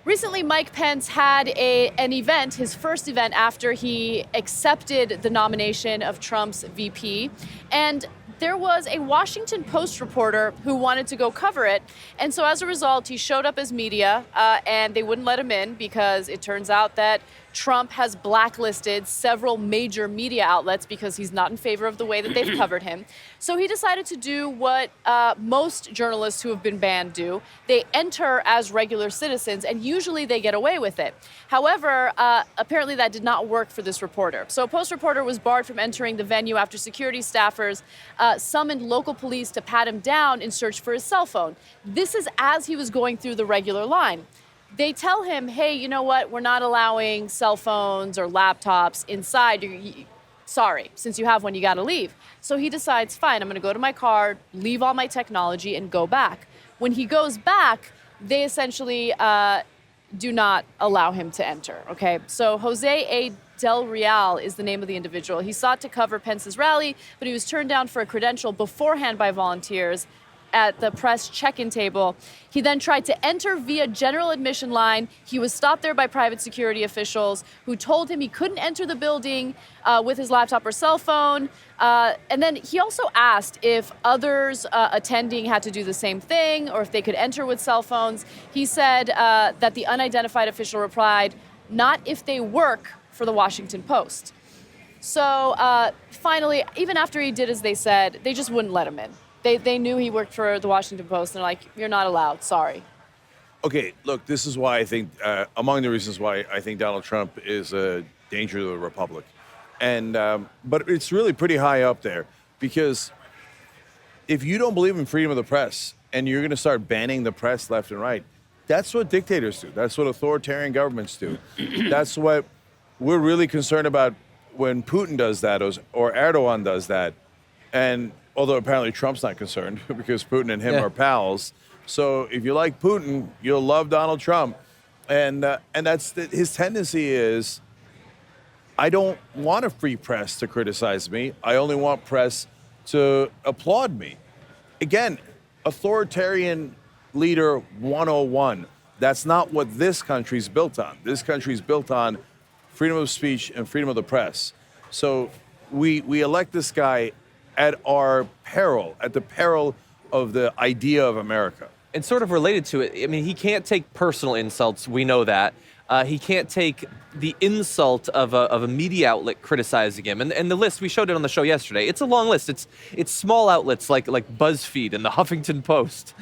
Recently, Mike Pence had an event, his first event after he accepted the nomination of Trump's VP. And there was a Washington Post reporter who wanted to go cover it. And so as a result, he showed up as media and they wouldn't let him in because it turns out that Trump has blacklisted several major media outlets because he's not in favor of the way that they've covered him. So he decided to do what most journalists who have been banned do. They enter as regular citizens, and usually they get away with it. However, apparently that did not work for this reporter. So a Post reporter was barred from entering the venue after security staffers summoned local police to pat him down in search for his cell phone. This is as he was going through the regular line. They tell him, hey, you know what? We're not allowing cell phones or laptops inside. Sorry, since you have one, you got to leave. So he decides, fine, I'm going to go to my car, leave all my technology, and go back. When he goes back, they essentially do not allow him to enter, okay? So Jose A. Del Real is the name of the individual. He sought to cover Pence's rally, but he was turned down for a credential beforehand by volunteers at the press check-in table. He then tried to enter via general admission line. He was stopped there by private security officials who told him he couldn't enter the building with his laptop or cell phone. And then he also asked if others attending had to do the same thing or if they could enter with cell phones. He said that the unidentified official replied, not if they work for the Washington Post. So finally, even after he did as they said, they just wouldn't let him in. They knew he worked for the Washington Post, and they're like, you're not allowed, sorry. Okay, look, this is why I think, among the reasons why I think Donald Trump is a danger to the republic. And but it's really pretty high up there, because if you don't believe in freedom of the press and you're going to start banning the press left and right, that's what dictators do. That's what authoritarian governments do. That's what we're really concerned about when Putin does that or Erdogan does that. And although apparently Trump's not concerned because Putin and him are pals. So if you like Putin, you'll love Donald Trump. And that's his tendency is, I don't want a free press to criticize me. I only want press to applaud me. Again, authoritarian leader 101. That's not what this country's built on. This country's built on freedom of speech and freedom of the press. So we elect this guy at our peril, at the peril of the idea of America. And sort of related to it, I mean, he can't take personal insults. We know that. He can't take the insult of a media outlet criticizing him. And the list, we showed it on the show yesterday. It's a long list. It's small outlets like BuzzFeed and the Huffington Post.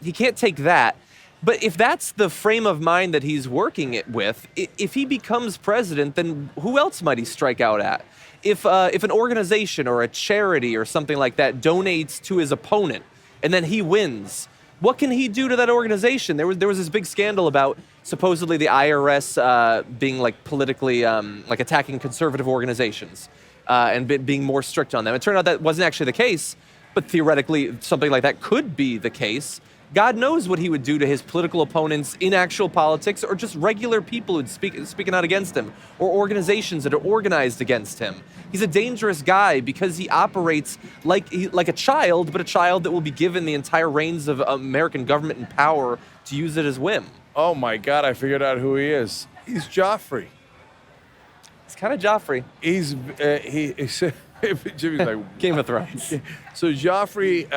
He can't take that. But if that's the frame of mind that he's working it with, if he becomes president, then who else might he strike out at? If an organization or a charity or something like that donates to his opponent and then he wins, what can he do to that organization? There was this big scandal about supposedly the IRS being like politically like attacking conservative organizations and being more strict on them. It turned out that wasn't actually the case, but theoretically something like that could be the case. God knows what he would do to his political opponents in actual politics, or just regular people who'd speaking out against him, or organizations that are organized against him. He's a dangerous guy because he operates like a child, but a child that will be given the entire reins of American government and power to use at his whim. Oh my God, I figured out who he is. He's Joffrey. It's kind of Joffrey. He's Jimmy's like Game of Thrones. So Joffrey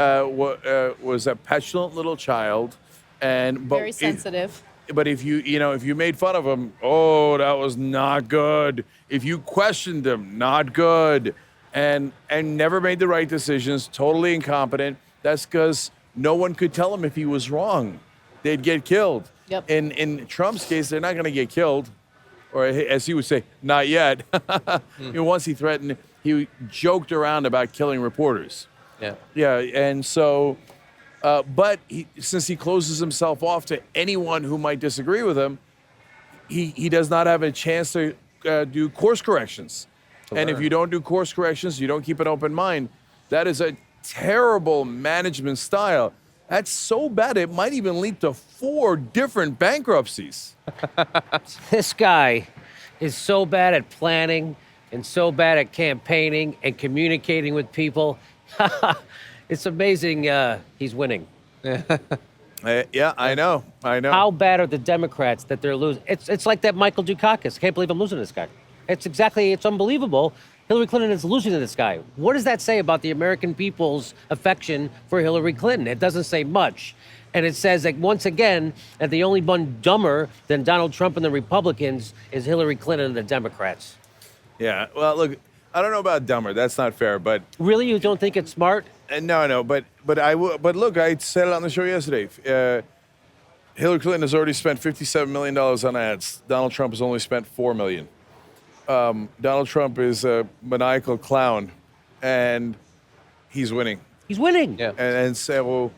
was a petulant little child, but very sensitive. But if you made fun of him, oh, that was not good. If you questioned him, not good, and never made the right decisions, totally incompetent. That's because no one could tell him if he was wrong. They'd get killed. Yep. In Trump's case, they're not going to get killed, or as he would say, not yet. Once he threatened. He joked around about killing reporters. Yeah, and so, but since he closes himself off to anyone who might disagree with him, he does not have a chance to do course corrections. And if you don't do course corrections, you don't keep an open mind, that is a terrible management style. That's so bad, it might even lead to 4 different bankruptcies. This guy is so bad at planning and so bad at campaigning and communicating with people. It's amazing he's winning. Yeah, I know. How bad are the Democrats that they're losing? It's like that Michael Dukakis. Can't believe I'm losing to this guy. It's unbelievable. Hillary Clinton is losing to this guy. What does that say about the American people's affection for Hillary Clinton? It doesn't say much. And it says that once again, that the only one dumber than Donald Trump and the Republicans is Hillary Clinton and the Democrats. Yeah. Well, look, I don't know about dumber. That's not fair. But Really, you don't think it's smart? no. But look, I said it on the show yesterday. Hillary Clinton has already spent $57 million on ads. Donald Trump has only spent $4 million. Donald Trump is a maniacal clown, and he's winning. He's winning. Yeah. And so,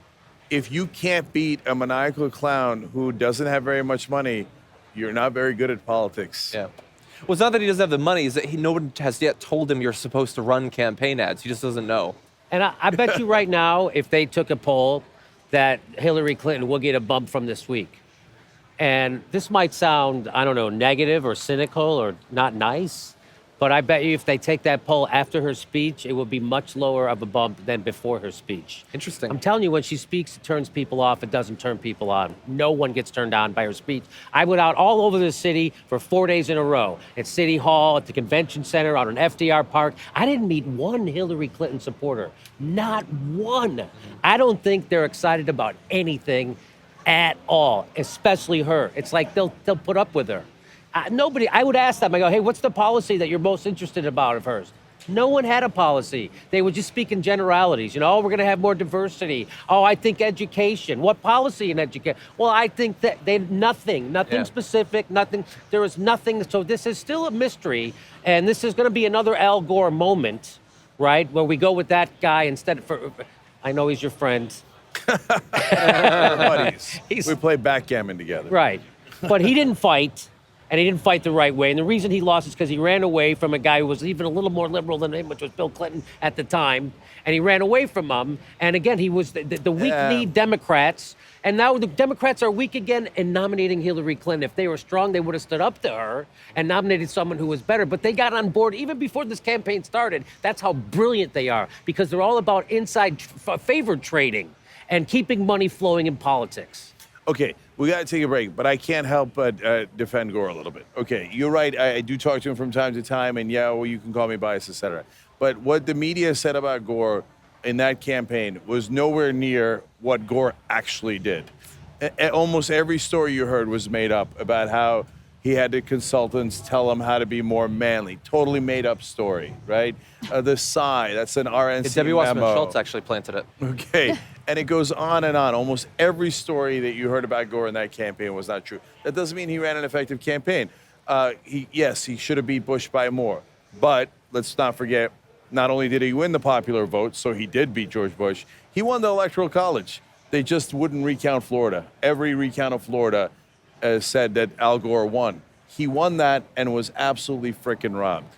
if you can't beat a maniacal clown who doesn't have very much money, you're not very good at politics. Yeah. Well, it's not that he doesn't have the money; it's that no one has yet told him you're supposed to run campaign ads. He just doesn't know. And I bet you right now, if they took a poll, that Hillary Clinton will get a bump from this week. And this might sound, I don't know, negative or cynical or not nice, but I bet you if they take that poll after her speech, it will be much lower of a bump than before her speech. Interesting. I'm telling you, when she speaks, it turns people off. It doesn't turn people on. No one gets turned on by her speech. I went out all over the city for 4 days in a row, at City Hall, at the Convention Center, out in FDR Park. I didn't meet one Hillary Clinton supporter. Not one. I don't think they're excited about anything at all, especially her. It's like they'll put up with her. Nobody, I would ask them, I go, hey, what's the policy that you're most interested about of hers? No one had a policy. They would just speak in generalities. You know, oh, we're going to have more diversity. Oh, I think education. What policy in education? Well, I think that nothing specific, nothing. There is nothing. So this is still a mystery. And this is going to be another Al Gore moment, right? Where we go with that guy instead of, I know he's your friend. We're buddies. We play backgammon together. Right. But he didn't fight. And he didn't fight the right way. And the reason he lost is because he ran away from a guy who was even a little more liberal than him, which was Bill Clinton at the time. And he ran away from him. And again, he was the weak-kneed Democrats. And now the Democrats are weak again in nominating Hillary Clinton. If they were strong, they would have stood up to her and nominated someone who was better. But they got on board even before this campaign started. That's how brilliant they are, because they're all about inside favor trading and keeping money flowing in politics. Okay, we got to take a break, but I can't help but defend Gore a little bit. Okay, you're right. I do talk to him from time to time, and yeah, well, you can call me biased, etc. But what the media said about Gore in that campaign was nowhere near what Gore actually did. Almost every story you heard was made up about how he had the consultants tell him how to be more manly. Totally made up story, right? The sigh, that's an RNC Debbie Wasserman memo. Schultz actually planted it. Okay. And it goes on and on. Almost every story that you heard about Gore in that campaign was not true. That doesn't mean he ran an effective campaign. He should have beat Bush by more. But let's not forget, not only did he win the popular vote, so he did beat George Bush, he won the Electoral College. They just wouldn't recount Florida. Every recount of Florida said that Al Gore won. He won that and was absolutely frickin' robbed.